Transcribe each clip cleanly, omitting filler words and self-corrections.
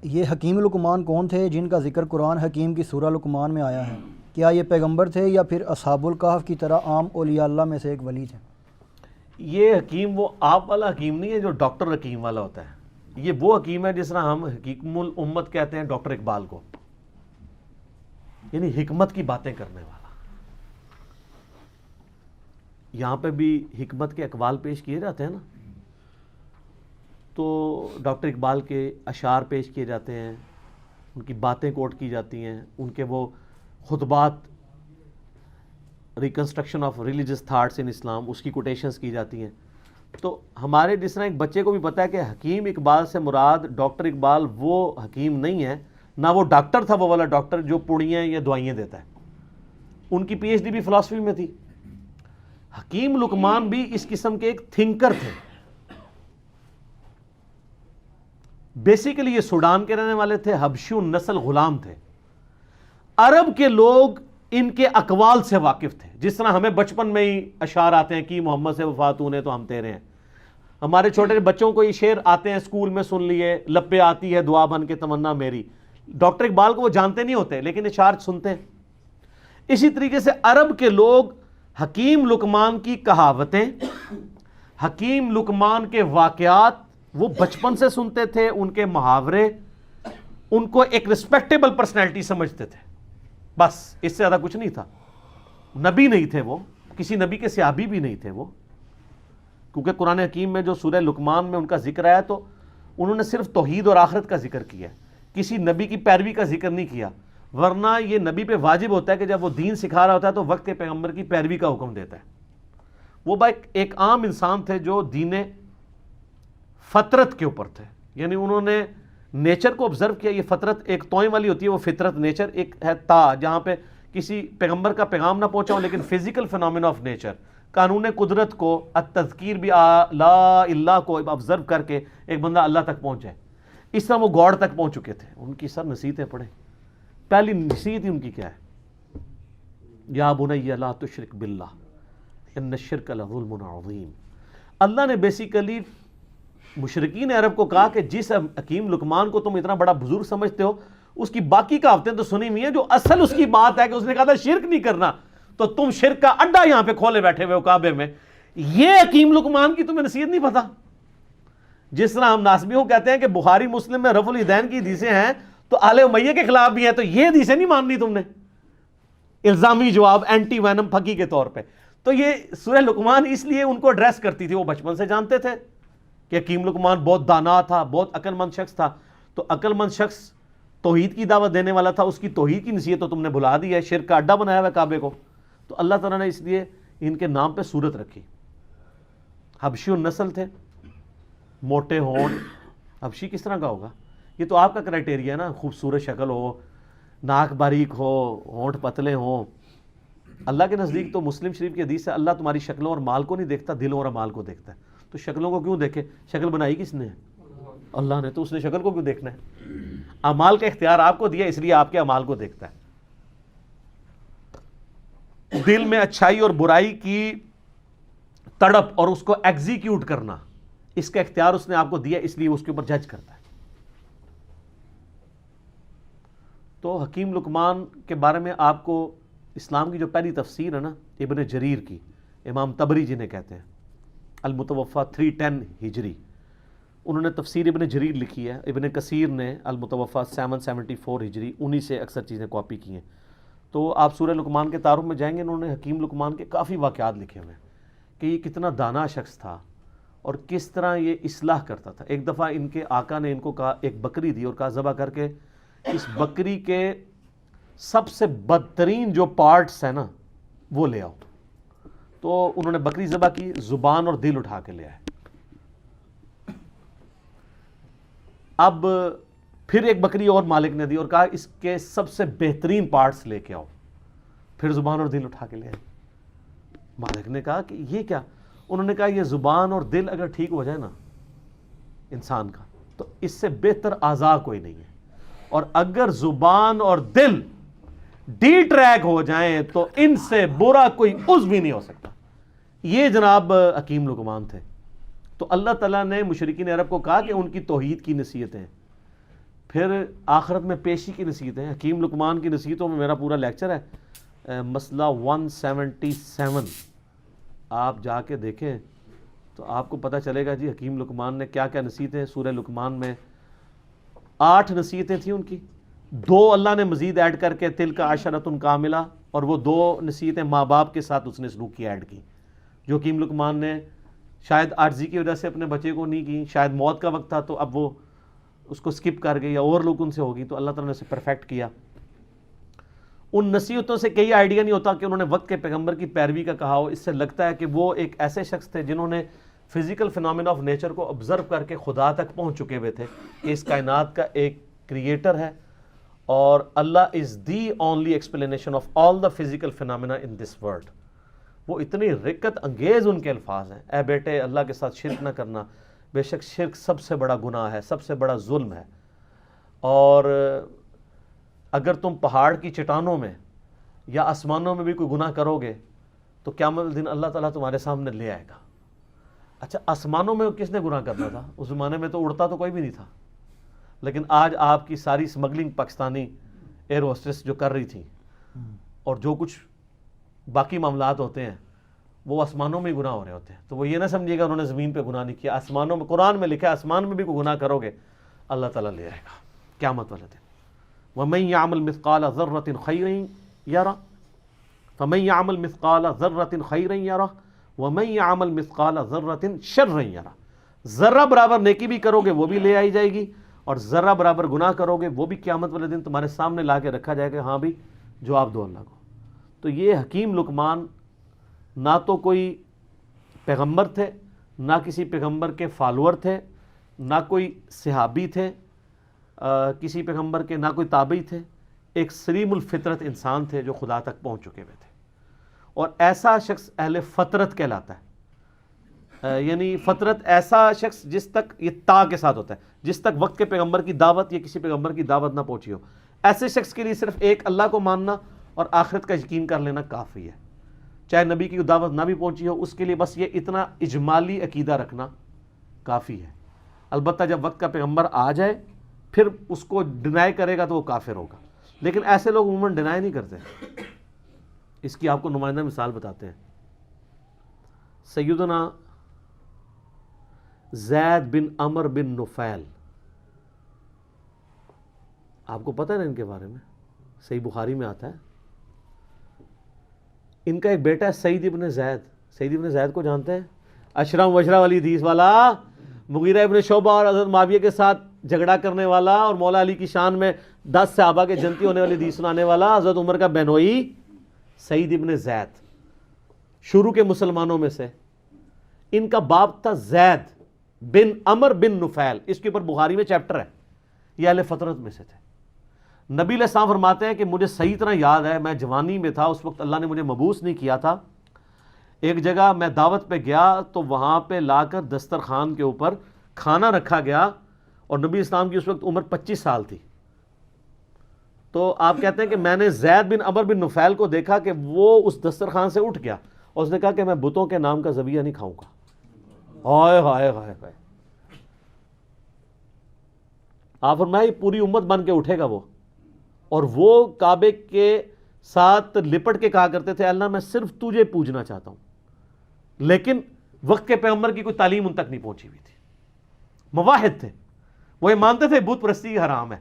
یہ حکیم لقمان کون تھے جن کا ذکر قرآن حکیم کی سورہ لقمان میں آیا ہے؟ کیا یہ پیغمبر تھے یا پھر اصحاب الکہف کی طرح عام اولیاء اللہ میں سے ایک ولی تھے؟ یہ حکیم وہ آپ والا حکیم نہیں ہے جو ڈاکٹر حکیم والا ہوتا ہے، یہ وہ حکیم ہے جس طرح ہم حکیم الامت کہتے ہیں ڈاکٹر اقبال کو، یعنی حکمت کی باتیں کرنے والا۔ یہاں پہ بھی حکمت کے اقوال پیش کیے جاتے ہیں نا، تو ڈاکٹر اقبال کے اشعار پیش کیے جاتے ہیں، ان کی باتیں کوٹ کی جاتی ہیں، ان کے وہ خطبات reconstruction of religious thoughts in Islam, اس کی کوٹیشنز کی جاتی ہیں۔ تو ہمارے جس طرح ایک بچے کو بھی پتہ ہے کہ حکیم اقبال سے مراد ڈاکٹر اقبال وہ حکیم نہیں ہے، نہ وہ ڈاکٹر تھا وہ والا ڈاکٹر جو پڑیاں یا دوائیاں دیتا ہے، ان کی پی ایچ ڈی بھی فلسفی میں تھی۔ حکیم لقمان بھی اس قسم کے ایک تھنکر تھے۔ بیسیکلی یہ سوڈان کے رہنے والے تھے، حبشی النسل غلام تھے۔ عرب کے لوگ ان کے اقوال سے واقف تھے، جس طرح ہمیں بچپن میں ہی اشعار آتے ہیں کہ محمد سے وفات ہونے تو ہم تیرے ہیں۔ ہمارے چھوٹے بچوں کو یہ شعر آتے ہیں، اسکول میں سن لیے، لب پہ آتی ہے دعا بن کے تمنا میری۔ ڈاکٹر اقبال کو وہ جانتے نہیں ہوتے لیکن اشعار سنتے ہیں۔ اسی طریقے سے عرب کے لوگ حکیم لقمان کی کہاوتیں، حکیم لقمان کے واقعات وہ بچپن سے سنتے تھے، ان کے محاورے ان کو ایک ریسپیکٹیبل پرسنالٹی سمجھتے تھے، بس اس سے زیادہ کچھ نہیں تھا۔ نبی نہیں تھے وہ، کسی نبی کے صحابی بھی نہیں تھے وہ، کیونکہ قرآن حکیم میں جو سورہ لقمان میں ان کا ذکر آیا تو انہوں نے صرف توحید اور آخرت کا ذکر کیا، کسی نبی کی پیروی کا ذکر نہیں کیا، ورنہ یہ نبی پہ واجب ہوتا ہے کہ جب وہ دین سکھا رہا ہوتا ہے تو وقت کے پیغمبر کی پیروی کا حکم دیتا ہے۔ وہ ایک عام انسان تھے جو دین فطرت کے اوپر تھے، یعنی انہوں نے نیچر کو آبزرو کیا۔ یہ فطرت ایک توئیں والی ہوتی ہے، وہ فطرت نیچر ایک ہے تا، جہاں پہ کسی پیغمبر کا پیغام نہ پہنچا ہو لیکن فزیکل فینومینا آف نیچر، قانون قدرت کو، التذکیر بھی لا اللہ کو آبزرو کر کے ایک بندہ اللہ تک پہنچ جائے۔ اس طرح وہ گاڈ تک پہنچ چکے تھے۔ ان کی سر نصیحتیں پڑھیں، پہلی نصیحت ہی ان کی کیا ہے؟ یا بنی لا تشرک باللہ ان الشرک لظلم عظیم۔ اللہ نے بیسیکلی مشرکین عرب کو کہا کہ جس حکیم لقمان کو تم اتنا بڑا بزرگ سمجھتے ہو، اس کی باقی کہاوتیں تو سنی ہوئی ہیں، جو اصل اس کی بات ہے کہ اس نے کہا تھا شرک نہیں کرنا، تو تم شرک کا اڈا یہاں پہ کھولے بیٹھے ہوئے ہو کعبے میں۔ یہ حکیم لقمان کی تمہیں نصیحت نہیں پتا؟ جس طرح ہم ناسبیوں کہتے ہیں کہ بخاری مسلم میں رفع الدین کی حدیثیں ہیں تو آل امیہ کے خلاف بھی ہیں، تو یہ حدیثیں نہیں ماننی تم نے، الزامی جواب، اینٹی وینم پھکی کے طور پہ۔ تو یہ سورہ لقمان اس لیے ان کو ایڈریس کرتی تھی، وہ بچپن سے جانتے تھے کہ حکیم لقمان بہت دانا تھا، بہت عقل مند شخص تھا۔ تو عقل مند شخص توحید کی دعوت دینے والا تھا، اس کی توحید کی نصیحت تو تم نے بھلا دی ہے، شرک کا اڈا بنایا ہوا ہے کعبے کو۔ تو اللہ تعالیٰ نے اس لیے ان کے نام پہ سورت رکھی۔ حبشی النسل تھے، موٹے ہونٹ، حبشی کس طرح کا ہوگا؟ یہ تو آپ کا کرائٹیریا ہے نا، خوبصورت شکل ہو، ناک باریک ہو، ہونٹ پتلے ہوں۔ اللہ کے نزدیک تو مسلم شریف کی حدیث ہے، اللہ تمہاری شکلوں اور مال کو نہیں دیکھتا، دلوں اور مال کو دیکھتا ہے۔ تو شکلوں کو کیوں دیکھے؟ شکل بنائی کس نے ہے؟ اللہ نے، تو اس نے شکل کو کیوں دیکھنا ہے؟ اعمال کا اختیار آپ کو دیا، اس لیے آپ کے اعمال کو دیکھتا ہے۔ دل میں اچھائی اور برائی کی تڑپ اور اس کو ایگزیکیوٹ کرنا، اس کا اختیار اس نے آپ کو دیا، اس لیے اس کے اوپر جج کرتا ہے۔ تو حکیم لقمان کے بارے میں آپ کو اسلام کی جو پہلی تفسیر ہے نا ابن جریر کی، امام طبری جنہیں کہتے ہیں، المتوفا 310 ہجری، انہوں نے تفسیر ابن جریر لکھی ہے۔ ابن کثیر نے المتوفا 774 ہجری، انہی سے اکثر چیزیں کاپی کی ہیں۔ تو آپ سورہ لقمان کے تعارف میں جائیں گے، انہوں نے حکیم لقمان کے کافی واقعات لکھے ہوئے ہیں کہ یہ کتنا دانا شخص تھا اور کس طرح یہ اصلاح کرتا تھا۔ ایک دفعہ ان کے آقا نے ان کو کہا، ایک بکری دی اور کہا ذبح کر کے اس بکری کے سب سے بدترین جو پارٹس ہیں نا وہ لے آؤ۔ تو انہوں نے بکری ذبح کی، زبان اور دل اٹھا کے لے آئے۔ اب پھر ایک بکری اور مالک نے دی اور کہا اس کے سب سے بہترین پارٹس لے کے آؤ، پھر زبان اور دل اٹھا کے لے آئے۔ مالک نے کہا کہ یہ کیا؟ انہوں نے کہا یہ زبان اور دل اگر ٹھیک ہو جائے نا انسان کا تو اس سے بہتر اعضاء کوئی نہیں ہے، اور اگر زبان اور دل ڈی ٹریک ہو جائیں تو ان سے برا کوئی عضو بھی نہیں ہو سکتا۔ یہ جناب حکیم لقمان تھے۔ تو اللہ تعالیٰ نے مشرکین عرب کو کہا کہ ان کی توحید کی نصیحتیں، پھر آخرت میں پیشی کی نصیحتیں. حکیم لقمان کی نصیحتوں میں میرا پورا لیکچر ہے، مسئلہ 177. آپ جا کے دیکھیں تو آپ کو پتہ چلے گا جی حکیم لقمان نے کیا کیا نصیحتیں. سورہ لقمان میں 8 نصیحتیں تھیں ان کی، 2 اللہ نے مزید ایڈ کر کے تلک عشرۃ کاملہ، اور وہ 2 نصیحتیں ماں باپ کے ساتھ اس نے سلوک کی ایڈ کی، جو حکیم لقمان نے شاید عاجزی کی وجہ سے اپنے بچے کو نہیں کی، شاید موت کا وقت تھا تو اب وہ اس کو سکپ کر گئی یا اوور لک ان سے ہوگی، تو اللہ تعالیٰ نے اسے پرفیکٹ کیا. ان نصیحتوں سے کئی آئیڈیا نہیں ہوتا کہ انہوں نے وقت کے پیغمبر کی پیروی کا کہا ہو. اس سے لگتا ہے کہ وہ ایک ایسے شخص تھے جنہوں نے فزیکل فنامنا آف نیچر کو آبزرو کر کے خدا تک پہنچ چکے ہوئے تھے کہ اس کائنات کا ایک کریٹر ہے اور Allah is the only explanation of all the physical phenomena in this world. وہ اتنی رقت انگیز ان کے الفاظ ہیں، اے بیٹے اللہ کے ساتھ شرک نہ کرنا، بے شک شرک سب سے بڑا گناہ ہے، سب سے بڑا ظلم ہے، اور اگر تم پہاڑ کی چٹانوں میں یا آسمانوں میں بھی کوئی گناہ کرو گے تو قیامت دن اللہ تعالیٰ تمہارے سامنے لے آئے گا. اچھا آسمانوں میں کس نے گناہ کرنا تھا؟ اس زمانے میں تو اڑتا تو کوئی بھی نہیں تھا، لیکن آج آپ کی ساری سمگلنگ پاکستانی ایئر ہوسٹس جو کر رہی تھیں اور جو کچھ باقی معاملات ہوتے ہیں وہ آسمانوں میں ہی گناہ ہو رہے ہوتے ہیں. تو وہ یہ نہ سمجھیے گا انہوں نے زمین پہ گناہ نہیں کیا، آسمانوں میں، قرآن میں لکھا ہے آسمان میں بھی کوئی گناہ کرو گے اللہ تعالیٰ لے آئے گا قیامت والے دن. وَمَن يَعْمَلْ مِثْقَالَ ذَرَّةٍ خَيْرًا يَرَهُ فَمَن يَعْمَلْ مِثْقَالَ ذَرَّةٍ خَيْرًا يَرَهُ وَمَن يَعْمَلْ مِثْقَالَ ذَرَّةٍ شَرًّا يَرَهُ. ذرہ برابر نیکی بھی کرو گے وہ بھی لے آئی جائے گی، اور ذرہ برابر گناہ کرو گے وہ بھی قیامت والے دن تمہارے سامنے لا کے رکھا جائے گا. ہاں بھی جواب دو اللہ کو. تو یہ حکیم لقمان نہ تو کوئی پیغمبر تھے، نہ کسی پیغمبر کے فالوور تھے، نہ کوئی صحابی تھے کسی پیغمبر کے، نہ کوئی تابعی تھے. ایک سلیم الفطرت انسان تھے جو خدا تک پہنچ چکے ہوئے تھے، اور ایسا شخص اہل فطرت کہلاتا ہے. یعنی فطرت ایسا شخص جس تک، یہ تا کے ساتھ ہوتا ہے، جس تک وقت کے پیغمبر کی دعوت یا کسی پیغمبر کی دعوت نہ پہنچی ہو، ایسے شخص کے لیے صرف ایک اللہ کو ماننا اور آخرت کا یقین کر لینا کافی ہے. چاہے نبی کی دعوت نہ بھی پہنچی ہو، اس کے لیے بس یہ اتنا اجمالی عقیدہ رکھنا کافی ہے. البتہ جب وقت کا پیغمبر آ جائے پھر اس کو ڈینائی کرے گا تو وہ کافر ہوگا، لیکن ایسے لوگ عموماً ڈینائی نہیں کرتے. اس کی آپ کو نمائندہ مثال بتاتے ہیں. سیدنا زید بن عمر بن نفیل، آپ کو پتہ ہے نا ان کے بارے میں، صحیح بخاری میں آتا ہے. ان کا ایک بیٹا ہے سعید ابن زید. سعید ابن زید کو جانتے ہیں؟ اشرم وشرا والی حدیث والا، مغیرہ ابن شعبہ اور حضرت معاویہ کے ساتھ جھگڑا کرنے والا، اور مولا علی کی شان میں 10 صحابہ کے جنتی ہونے والی حدیث سنانے والا، حضرت عمر کا بہنوئی سعید ابن زید، شروع کے مسلمانوں میں سے. ان کا باپ تھا زید بن عمر بن نفیل. اس کے اوپر بخاری میں چیپٹر ہے. یہ اہل فطرت میں سے تھے. نبی علیہ السلام فرماتے ہیں کہ مجھے صحیح طرح یاد ہے، میں جوانی میں تھا، اس وقت اللہ نے مجھے مبعوث نہیں کیا تھا. ایک جگہ میں دعوت پہ گیا تو وہاں پہ لا کر دسترخوان کے اوپر کھانا رکھا گیا، اور نبی اسلام کی اس وقت عمر 25 سال تھی. تو آپ کہتے ہیں کہ میں نے زید بن عمر بن نفیل کو دیکھا کہ وہ اس دسترخوان سے اٹھ گیا اور اس نے کہا کہ میں بتوں کے نام کا ذبیحہ نہیں کھاؤں گا. ہائے ہائے ہائے ہائے. آپ فرمائے پوری امت بن کے اٹھے گا وہ، اور وہ کعبے کے ساتھ لپٹ کے کہا کرتے تھے اللہ میں صرف تجھے پوجنا چاہتا ہوں. لیکن وقت کے پیغمبر کی کوئی تعلیم ان تک نہیں پہنچی ہوئی تھی. مواحد تھے، وہ یہ مانتے تھے بت پرستی حرام ہے،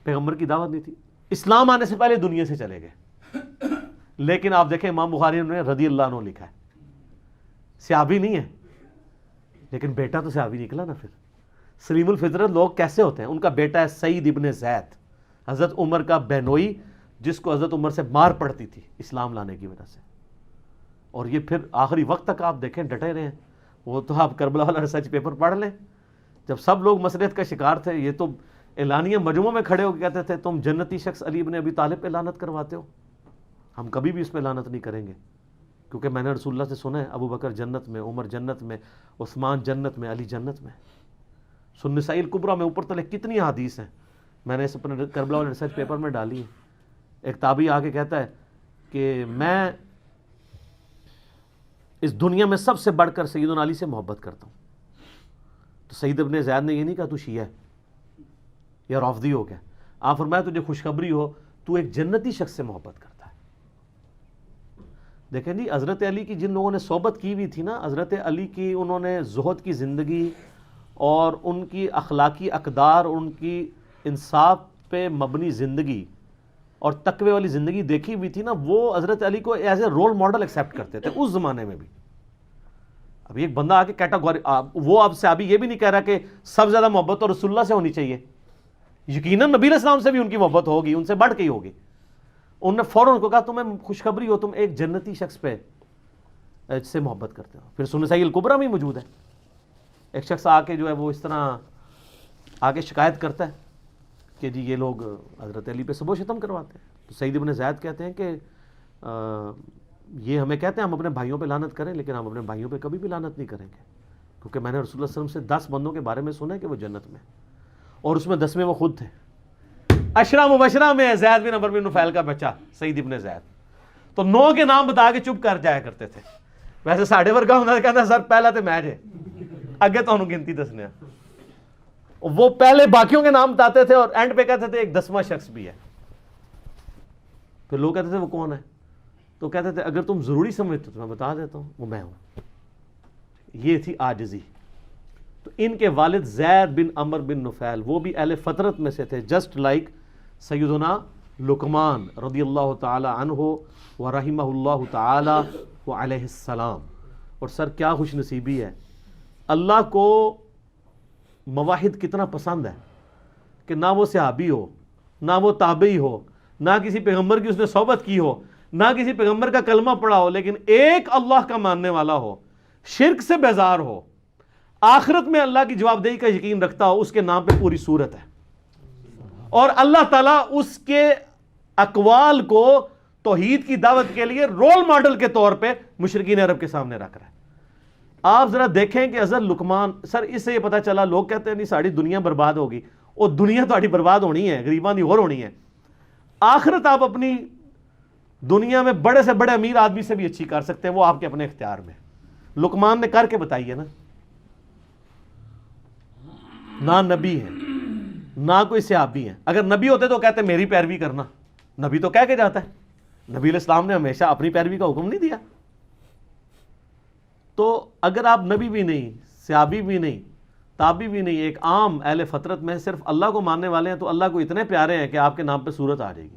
پیغمبر کی دعوت نہیں تھی. اسلام آنے سے پہلے دنیا سے چلے گئے. لیکن آپ دیکھیں امام بخاری نے رضی اللہ عنہ لکھا ہے، صحابی نہیں ہے لیکن بیٹا تو صحابی نکلا نا. پھر سلیم الفطرت لوگ کیسے ہوتے ہیں؟ ان کا بیٹا ہے سعید ابن زید، حضرت عمر کا بہنوئی، جس کو حضرت عمر سے مار پڑتی تھی اسلام لانے کی وجہ سے. اور یہ پھر آخری وقت تک آپ دیکھیں ڈٹے رہے ہیں. وہ تو آپ کربلا والا ریسرچ پیپر پڑھ لیں، جب سب لوگ مسریت کا شکار تھے، یہ تو اعلانیہ مجموعوں میں کھڑے ہو کے کہتے تھے تم جنتی شخص علی ابن ابی طالب پہ لعنت کرواتے ہو. ہم کبھی بھی اس پہ لعنت نہیں کریں گے، کیونکہ میں نے رسول اللہ سے سنا ہے ابو بکر جنت میں، عمر جنت میں، عثمان جنت میں، علی جنت میں. سنن نسائی الکبریٰ میں اوپر تلے کتنی حدیث ہیں، میں نے اس اپنے کربلا والے ریسرچ پیپر میں ڈالی ہے. ایک تابعی آ کے کہتا ہے کہ میں اس دنیا میں سب سے بڑھ کر سیدنا علی سے محبت کرتا ہوں. تو سعید ابن زید نے یہ نہیں کہا تو شیعہ ہے، یا رافضی ہو گیا. آپ فرمایا تجھے خوشخبری ہو تو ایک جنتی شخص سے محبت کرتا ہے. دیکھیں جی حضرت علی کی جن لوگوں نے صحبت کی ہوئی تھی نا، حضرت علی کی انہوں نے زہد کی زندگی اور ان کی اخلاقی اقدار، ان کی انصاف پہ مبنی زندگی اور تقوی والی زندگی دیکھی ہوئی تھی نا، وہ حضرت علی کو as a role model accept کرتے تھے اس زمانے میں بھی. ابھی ایک بندہ آ کے کیٹاگوری، وہ اب سے ابھی یہ بھی نہیں کہہ رہا کہ سب زیادہ محبت تو رسول اللہ سے ہونی چاہیے. یقیناً نبی علیہ السلام سے بھی ان کی محبت ہوگی، ان سے بڑھ کے ہی ہوگی. انہوں نے فوراً کو کہا تمہیں خوشخبری ہو، تم ایک جنتی شخص پہ سے محبت کرتے ہو. پھر سنن نسائی الکبریٰ میں ہی موجود ہے، ایک شخص آ کے جو ہے وہ اس طرح آگے شکایت کرتا ہے کہ جی یہ لوگ حضرت علی پہ سب و شتم کرواتے ہیں. تو سعید بن زید کہتے ہیں کہ یہ ہمیں کہتے ہیں ہم اپنے بھائیوں پہ لعنت کریں، لیکن ہم اپنے بھائیوں پہ کبھی بھی لعنت نہیں کریں گے، کیونکہ میں نے رسول اللہ صلی اللہ علیہ وسلم سے 10 بندوں کے بارے میں سنا ہے کہ وہ جنت میں، اور اس میں 10ویں وہ خود تھے. عشرہ مبشرہ میں ہے زید بن عمرو بن نفیل کا بچہ سعید ابن زید. تو 9 کے نام بتا کے چپ کر جایا کرتے تھے. ویسے ساڑھے ورگا ہونا کہتا سر پہلا تو میں جے اگے تو گنتی دسنے. وہ پہلے باقیوں کے نام بتاتے تھے اور اینڈ پہ کہتے تھے ایک 10واں شخص بھی ہے. پھر لوگ کہتے تھے وہ کون ہے؟ تو کہتے تھے اگر تم ضروری سمجھتے تو میں بتا دیتا ہوں وہ میں ہوں. یہ تھی عاجزی. تو ان کے والد زید بن عمرو بن نفیل وہ بھی اہل فطرت میں سے تھے، جسٹ لائک سیدنا لقمان رضی اللہ تعالی عنہ و رحمہ اللہ تعالی و علیہ السلام. اور سر کیا خوش نصیبی ہے، اللہ کو مواحد کتنا پسند ہے کہ نہ وہ صحابی ہو، نہ وہ تابعی ہو، نہ کسی پیغمبر کی اس نے صحبت کی ہو، نہ کسی پیغمبر کا کلمہ پڑھا ہو، لیکن ایک اللہ کا ماننے والا ہو، شرک سے بیزار ہو، آخرت میں اللہ کی جواب دہی کا یقین رکھتا ہو. اس کے نام پہ پوری سورت ہے، اور اللہ تعالیٰ اس کے اقوال کو توحید کی دعوت کے لیے رول ماڈل کے طور پہ مشرکین عرب کے سامنے رکھ رہا ہے. آپ ذرا دیکھیں کہ حضرت لقمان، سر اس سے یہ پتہ چلا لوگ کہتے ہیں نہیں ساری دنیا برباد ہوگی، اور دنیا تو برباد ہونی ہے، غریباں دی اور ہونی ہے. آخرت آپ اپنی دنیا میں بڑے سے بڑے امیر آدمی سے بھی اچھی کر سکتے ہیں، وہ آپ کے اپنے اختیار میں. لقمان نے کر کے بتائی ہے نا. نہ نبی ہے نہ کوئی صحابی ہیں. اگر نبی ہوتے تو کہتے میری پیروی کرنا، نبی تو کہہ کے جاتا ہے. نبی علیہ السلام نے ہمیشہ اپنی پیروی کا حکم نہیں دیا. تو اگر آپ نبی بھی نہیں، صحابی بھی نہیں، تابعی بھی نہیں، ایک عام اہل فطرت میں صرف اللہ کو ماننے والے ہیں، تو اللہ کو اتنے پیارے ہیں کہ آپ کے نام پہ سورت آ جائے گی.